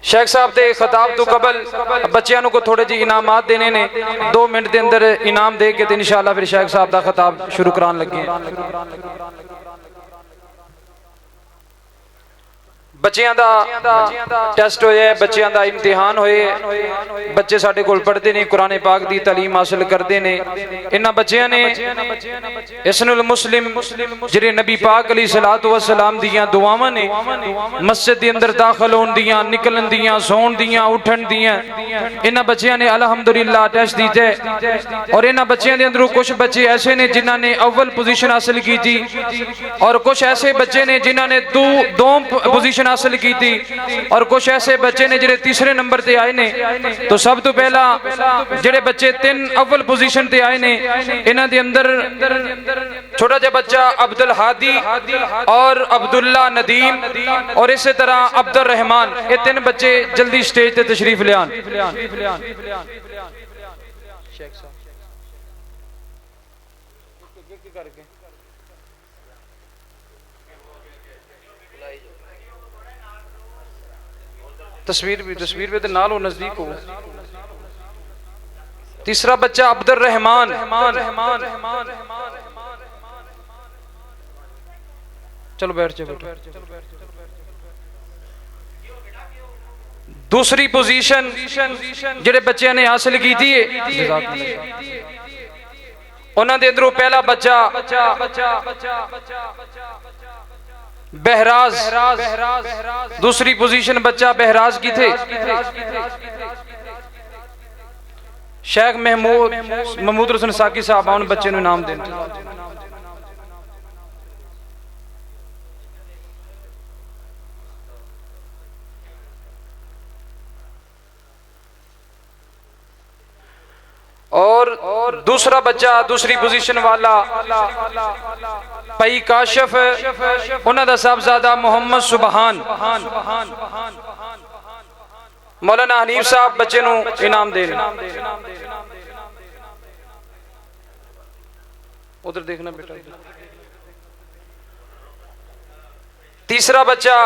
शेख साहब के खिताब तो कबल बच्चों को थोड़े जी इनामात देने ने 2 मिनट के अंदर इनाम दे के इंशाअल्लाह फिर शेख साहब का खिताब शुरू कराने लगे। बच्चों का टेस्ट होया, बच्चों का इम्तिहान होए, बच्चे साडे कोल पढ़ते ने, कुरान पाक की तालीम हासिल करते हैं। इन्हां बच्चों ने इसनुल मुस्लिम जिहड़े नबी पाक अलैहिस्सलातु वस्सलाम दियां दुआवां ने मस्जिद के अंदर दाखिल होने दियां, निकलन दियां, सोण दियां, उठन दियां, इन्हां बच्चों ने अल्हम्दुलिल्लाह टेस्ट दिते। और इन्हां बच्चों के अंदरों कुछ बच्चे ऐसे ने जिन्हां ने अव्वल पोजीशन हासिल की थी और कुछ ऐसे बच्चे ने जिन्हां ने दो पोजीशन हासिल की थी और कुछ ऐसे बच्चे ने जिहड़े तीसरे नंबर ते आए ने। तो सब तो पहला जिहड़े बच्चे 3 अव्वल पोजीशन ते आए ने इन्हां दे अंदर छोटा जा बच्चा अब्दुल हादी और अब्दुल्ला नदीम और इसी तरह अब्दुल रहमान, ये 3 बच्चे जल्दी स्टेज ते तशरीफ ले आन। तस्वीर पे तो नाल हो, नजदीक हो। तीसरा बच्चा अब्दुल रहमान, चलो बैठ जाओ। दूसरी पोजीशन जिहड़े बच्चों ने हासिल की थी उन्हां दे अंदरों पहला बच्चा बहराज, दूसरी पोजीशन बच्चा बहराज की थे शेख महमूद हुसैन साकी साहब उन बच्चे को इनाम दें। और दूसरा बच्चा दूसरी पोजीशन वाला भाई काशिफ, उन्हां दा साहबजादा मोहम्मद सुबहान, मौलाना हनीफ साहब बच्चे नू इनाम देन। उधर देखना बेटा। तीसरा बच्चा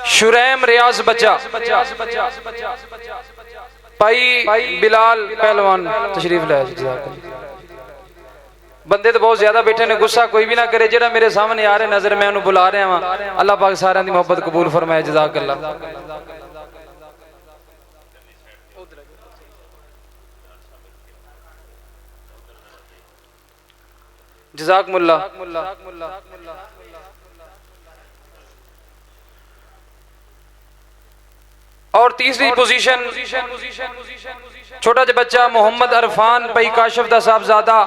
शुरैम रियाज बच्चा, भाई बिलाल पहलवान तशरीफ लाया। बंदे तो बहुत ज्यादा बैठे ने, गुस्सा कोई भी ना करे। जेड़ा मेरे सामने आ रहे नजर मैं उन्हें बुला रहा वहां। अल्लाह पाक सारियां दी मोहब्बत कबूल फरमाए। जज़ाकल्लाह। जज़ाकमुल्लाह। और तीसरी पोजीशन छोटा जा बच्चा मोहम्मद अरफान भाई काशिफ दा साहबजादा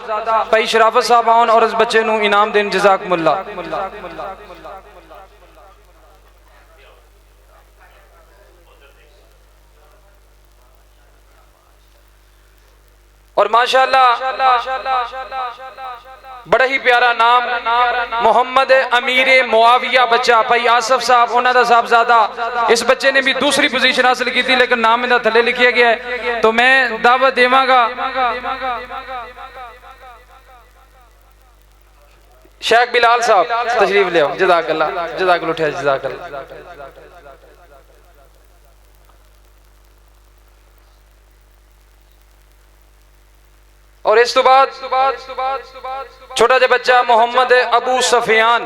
भाई शराफत साहब आन और इस बच्चे नू इनाम देन। जज़ाकमुल्लाह। और माशाअल्लाह बड़ा ही प्यारा नाम मोहम्मद अमीर मुआविया बच्चा भाई आसफ साहब उन्होंने साहबजादा। इस बच्चे ने भी दूसरी पोजीशन हासिल की थी लेकिन नाम इनका थले लिखा गया है। तो मैं दावत देवांगा शेख बिलाल साहब तशरीफ ले आओ। जज़ाकल्लाह। जज़ाकल्लाह उठा। जज़ाकल्लाह। और इस तो बाद छोटा जा बच्चा मोहम्मद अबू सफियान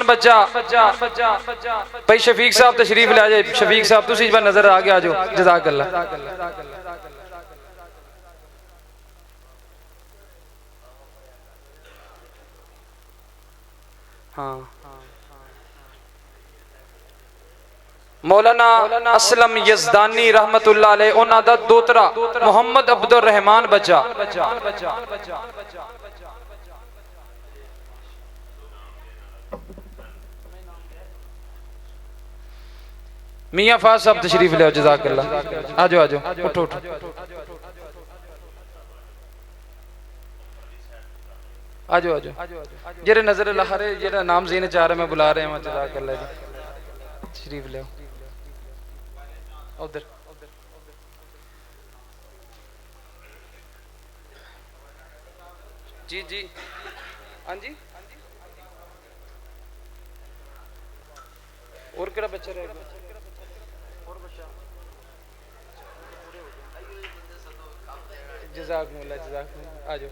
बच्चा भाई शफीक साहब तशरीफ ले जाए। शफीक साहब तुम इस बार नजर आ गया जो। जज़ाकल्लाह। हाँ मौलाना असलम यजदानी रहमतुल्लाह अलैह उन्हां दा दोतरा मोहम्मद अब्दुल रहमान बच्चा। मियां फाज साहब तशरीफ ले आओ। जज़ाकल्लाह। आ जाओ उठो उठो। आ जाओ जेरे नजर लहरे जेरा नाम ज़हन च आ रहा मैं बुला रहे हैं। जज़ाकल्लाह जी तशरीफ ले आओ। उधर जी जी हाँ जी और केड़ा बच्चा रह गया जज़ाकमुल्लाह आ जाओ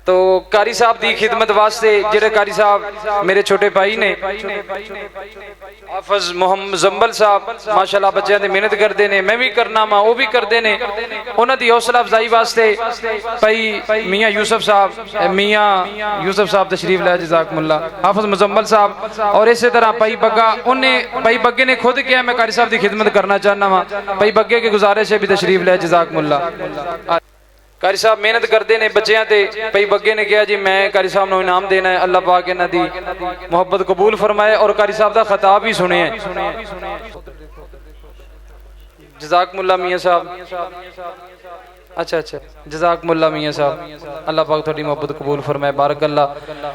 तो कारी साहब दी खिदमत वास्ते जेड़े कारी साहब मेरे छोटे भाई ने हाफिज मोहम्मद मुजम्मल साहब माशाल्लाह बच्चों की मेहनत करते ने मैं भी करना वा वो भी करते ने उन्हां दी हौसला अफजाई वास्ते भाई मियां यूसुफ साहब तशरीफ लाए जज़ाकमुल्लाह हाफिज मुजम्मल साहब और इसी तरह भाई बग्गा उन्हें भाई बग्गे ने खुद किया मैं कारी साहब की खिदमत करना चाहना वा भाई बग्गे की गुजारिश है भी तशरीफ लाए जज़ाकमुल्लाह कारी साहब मेहनत करते ने बच्चों ते भाई बग्गे ने कहा जी मैं कारी साहब को इनाम देना है अल्लाह पाक इन्हां दी मोहब्बत कबूल फरमाए और कारी साहब का खिताब भी सुने जज़ाकमुल्लाह मियां साहब अच्छा जज़ाकमुल्लाह मियां साहब अल्लाह पाक थोड़ी मोहब्बत कबूल फरमाए बारक अल्लाह